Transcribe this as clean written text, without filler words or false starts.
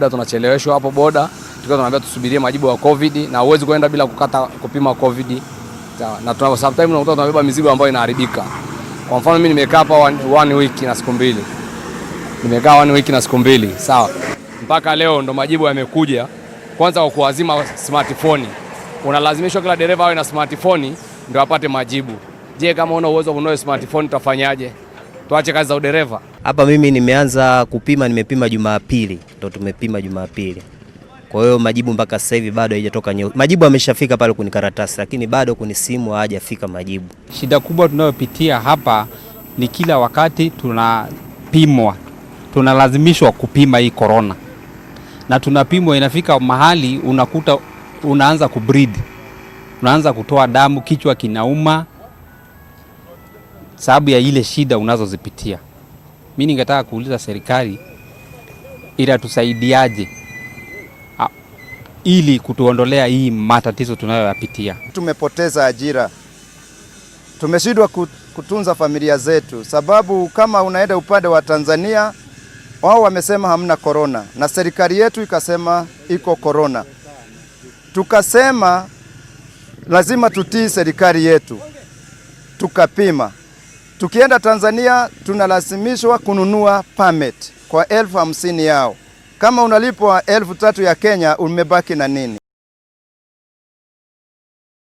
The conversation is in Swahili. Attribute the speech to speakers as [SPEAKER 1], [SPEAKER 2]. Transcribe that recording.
[SPEAKER 1] Tunacheleweshwa hapo boda, tukiwa tunaambia tusubirie majibu ya COVID na huwezi kwenda bila kupima COVID. Sawa. Na tuna sometimes unakuta tunabeba mizigo ambayo inaharibika. Kwa mfano mimi nimekaa hapa one week na siku mbili. Sawa. Mpaka leo ndo majibu yamekuja. Kwanza kwa kuazima smartphone. Unalazimishwa kila dereva awe na smartphone ndio apate majibu. Je, kama una uwezo wa kununua smartphone utafanyaje? Tuache kazi za udereva.
[SPEAKER 2] Hapa mimi nimeanza kupima, nimepima Jumapili. Ndio tumepima Jumapili. Kwa hiyo majibu mpaka sasa hivi bado haijatoka. Majibu yameshafika pale kwenye karatasi, lakini bado kwenye simu hajafika majibu.
[SPEAKER 3] Shida kubwa tunayopitia hapa ni kila wakati tunapimwa. Tunalazimishwa kupima hii corona. Na tunapimwa, inafika mahali unakuta unaanza kubreed. Unaanza kutoa damu, kichwa kinauma sababu ya ile shida unazozipitia. Mimi ningetaka kuuliza serikali itatusaidiaje ili kutuondolea hii matatizo tunayoyapitia.
[SPEAKER 4] Tumepoteza ajira. Tumeshindwa kutunza familia zetu sababu kama unaenda upande wa Tanzania wao wamesema hamna corona na serikali yetu ikasema iko corona. Tukasema lazima tutii serikali yetu. Tukapima. Tukienda Tanzania tunalazimishwa kununua permit kwa 50,000 yao. Kama unalipwa 3,000 ya Kenya umebaki na nini?